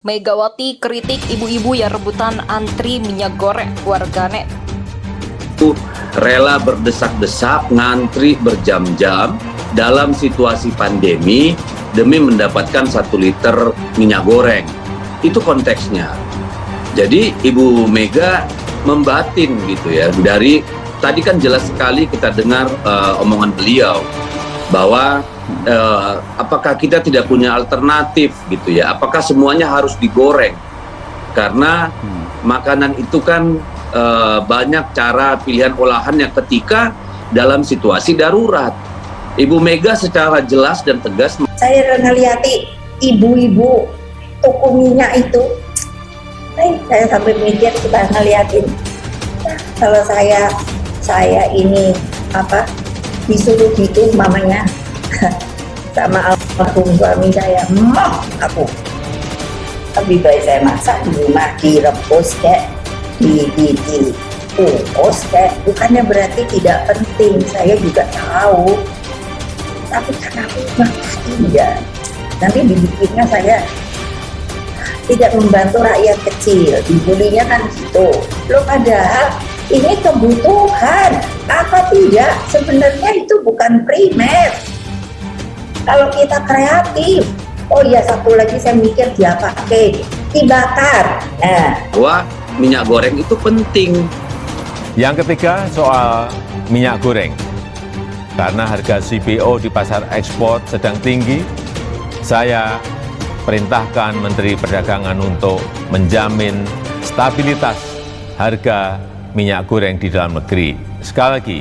Megawati kritik ibu-ibu yang rebutan antri minyak goreng, warganet. Rela berdesak-desak, ngantri berjam-jam dalam situasi pandemi demi mendapatkan 1 liter minyak goreng. Itu konteksnya. Jadi Ibu Mega membatin gitu ya. Dari tadi kan jelas sekali kita dengar omongan beliau bahwa apakah kita tidak punya alternatif gitu ya? Apakah semuanya harus digoreng? Karena makanan itu kan banyak cara pilihan olahannya ketika dalam situasi darurat. Ibu Mega secara jelas dan tegas. Saya ngeliati ibu-ibu toko minyak itu, saya sampai mikir kita ngeliatin. Nah, kalau saya ini disuruh gitu mamanya sama almarhum suami saya, aku lebih baik saya masak di rumah, direbus kayak dikukus kayak. Bukannya berarti tidak penting, saya juga tahu, tapi karena aku tidak, nanti dibikinnya saya tidak membantu rakyat kecil, dibulinya kan gitu loh. Padahal ini kebutuhan, apa tidak? Sebenarnya itu bukan primer. Kalau kita kreatif, oh iya satu lagi saya mikir dia pakai dibakar. Wah, minyak goreng itu penting. Yang ketiga soal minyak goreng. Karena harga CPO di pasar ekspor sedang tinggi, saya perintahkan Menteri Perdagangan untuk menjamin stabilitas harga minyak goreng di dalam negeri. Sekali lagi,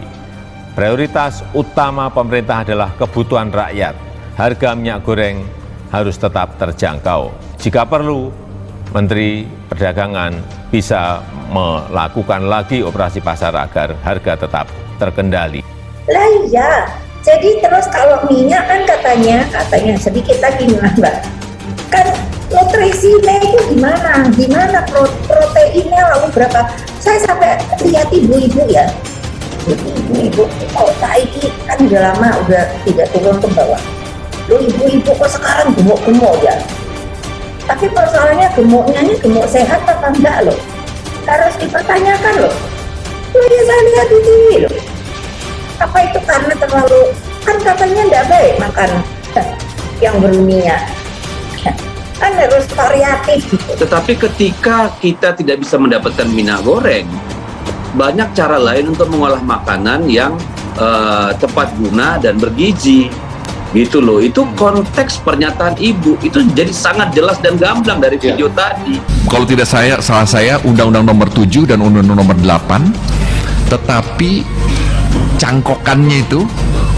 prioritas utama pemerintah adalah kebutuhan rakyat. Harga minyak goreng harus tetap terjangkau. Jika perlu, Menteri Perdagangan bisa melakukan lagi operasi pasar agar harga tetap terkendali. Lah iya, jadi terus kalau minyak kan katanya sedikit lagi Mbak. Kan nutrisinya itu gimana proteinnya lalu berapa? Saya sampai lihat ibu-ibu ya, ibu-ibu ini kan udah lama udah tidak turun ke bawah. Loh ibu-ibu kok sekarang gemuk-gemuk ya? Tapi persoalannya gemuknya ini gemuk sehat apa enggak loh? Harus dipertanyakan loh. Loh ya saya lihat di TV loh. Apa itu karena terlalu, kan katanya enggak baik makan yang berminyak. Kan harus variatif gitu. Tetapi ketika kita tidak bisa mendapatkan minyak goreng, banyak cara lain untuk mengolah makanan yang tepat guna dan bergizi. Gitu loh, itu konteks pernyataan ibu itu jadi sangat jelas dan gamblang dari video tadi. Kalau tidak salah saya Undang-Undang nomor 7 dan Undang-Undang nomor 8, tetapi cangkokannya itu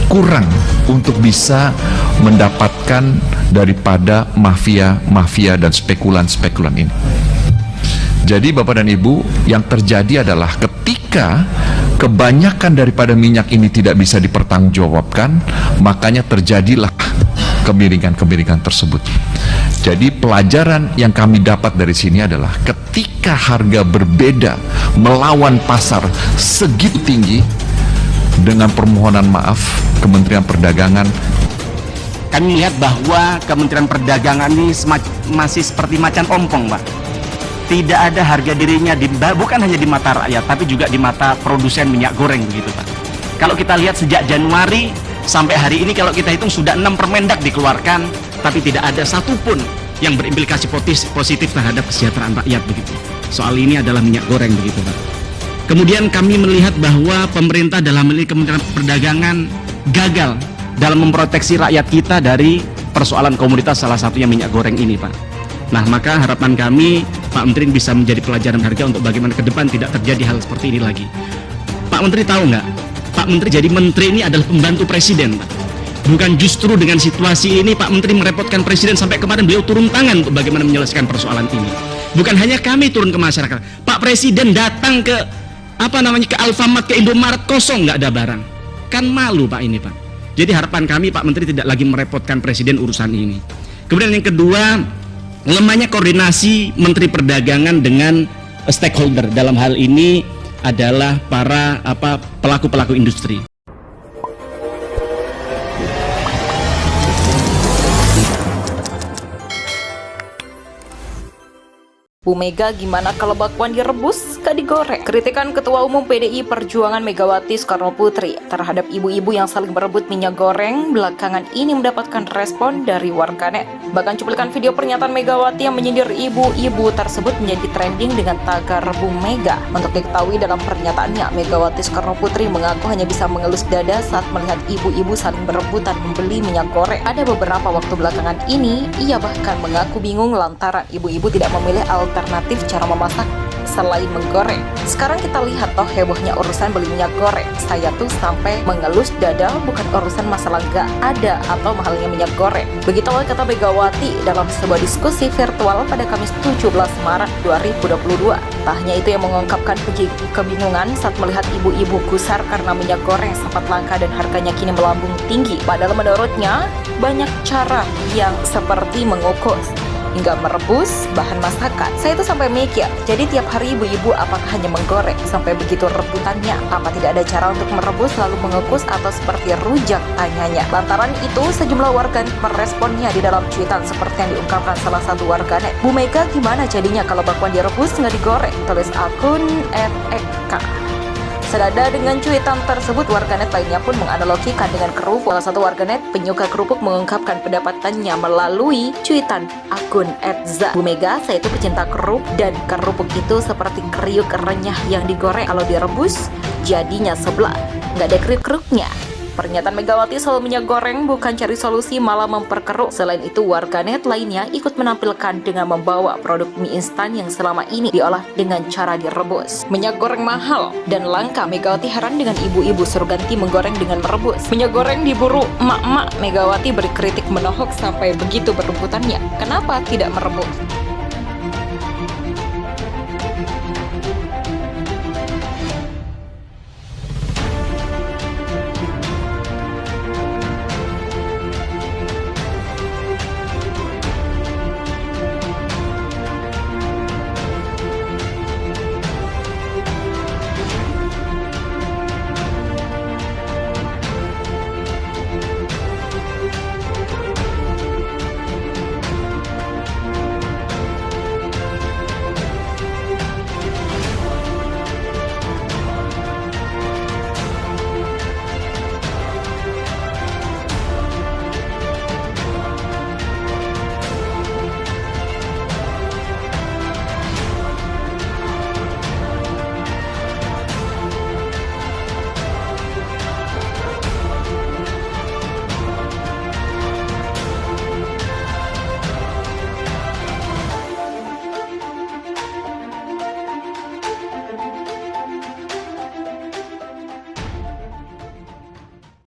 kurang untuk bisa mendapatkan daripada mafia dan spekulan ini. Jadi Bapak dan Ibu, yang terjadi adalah ketika kebanyakan daripada minyak ini tidak bisa dipertanggungjawabkan, makanya terjadilah kemiringan-kemiringan tersebut. Jadi pelajaran yang kami dapat dari sini adalah ketika harga berbeda melawan pasar segitu tinggi, dengan permohonan maaf Kementerian Perdagangan, kami lihat bahwa Kementerian Perdagangan ini masih seperti macan ompong, Pak. Tidak ada harga dirinya bukan hanya di mata rakyat, tapi juga di mata produsen minyak goreng begitu, Pak. Kalau kita lihat sejak Januari sampai hari ini, kalau kita hitung sudah 6 permendak dikeluarkan, tapi tidak ada satupun yang berimplikasi positif terhadap kesejahteraan rakyat begitu. Soal ini adalah minyak goreng begitu, Pak. Kemudian kami melihat bahwa pemerintah dalam hal ini Kementerian Perdagangan gagal dalam memproteksi rakyat kita dari persoalan komoditas, salah satunya minyak goreng ini, Pak. Nah, maka harapan kami Pak Menteri bisa menjadi pelajaran harga untuk bagaimana ke depan tidak terjadi hal seperti ini lagi. Pak Menteri tahu nggak? Pak Menteri jadi menteri ini adalah pembantu presiden, Pak. Bukan justru dengan situasi ini Pak Menteri merepotkan presiden sampai kemarin beliau turun tangan untuk bagaimana menyelesaikan persoalan ini. Bukan hanya kami turun ke masyarakat, Pak Presiden datang ke ke Alfamart, ke Indomaret, kosong, nggak ada barang. Kan malu Pak ini, Pak. Jadi harapan kami Pak Menteri tidak lagi merepotkan presiden urusan ini. Kemudian yang kedua, lemahnya koordinasi Menteri Perdagangan dengan stakeholder, dalam hal ini adalah para pelaku-pelaku industri. Bu Mega gimana kalau bakwan direbus, gak digoreng? Kritikan Ketua Umum PDI Perjuangan Megawati Soekarno Putri terhadap ibu-ibu yang saling berebut minyak goreng belakangan ini mendapatkan respon dari warganet. Bahkan cuplikan video pernyataan Megawati yang menyindir ibu-ibu tersebut menjadi trending dengan tagar Bu Mega. Untuk diketahui dalam pernyataannya, Megawati Soekarno Putri mengaku hanya bisa mengelus dada saat melihat ibu-ibu saling berebutan membeli minyak goreng. Ada beberapa waktu belakangan ini, ia bahkan mengaku bingung lantaran ibu-ibu tidak memilih alternatif cara memasak selain menggoreng. Sekarang kita lihat toh hebohnya urusan beli minyak goreng. Saya tuh sampai mengelus dada bukan urusan masalah gak ada atau mahalnya minyak goreng. Begitulah kata Megawati dalam sebuah diskusi virtual pada Kamis 17 Maret 2022. Tak hanya itu yang mengungkapkan kebingungan saat melihat ibu-ibu gusar karena minyak goreng sempat langka dan harganya kini melambung tinggi. Padahal menurutnya banyak cara yang seperti mengukus hingga merebus bahan masakan. Saya tuh sampai mikir, jadi tiap hari ibu-ibu apakah hanya menggoreng sampai begitu rebutannya? Apa tidak ada cara untuk merebus lalu mengukus atau seperti rujak, tanyanya. Lantaran itu sejumlah warganet meresponnya di dalam cuitan seperti yang diungkapkan salah satu warganet. Bu Mega gimana jadinya kalau bakwan direbus nggak digoreng? Tulis akun @ek. Senada dengan cuitan tersebut, warganet lainnya pun menganalogikan dengan kerupuk. Salah satu warganet penyuka kerupuk mengungkapkan pendapatannya melalui cuitan akun @za. Bu Mega, saya itu pecinta kerupuk dan kerupuk itu seperti kriuk renyah yang digoreng. Kalau direbus, jadinya sebelah, nggak ada kriuk-kriuknya. Pernyataan Megawati soal minyak goreng bukan cari solusi, malah memperkeruh. Selain itu, warganet lainnya ikut menampilkan dengan membawa produk mie instan yang selama ini diolah dengan cara direbus. Minyak goreng mahal dan langka, Megawati heran dengan ibu-ibu suruh ganti menggoreng dengan merebus. Minyak goreng diburu emak-emak, Megawati berkritik menohok sampai begitu berebutannya. Kenapa tidak merebus?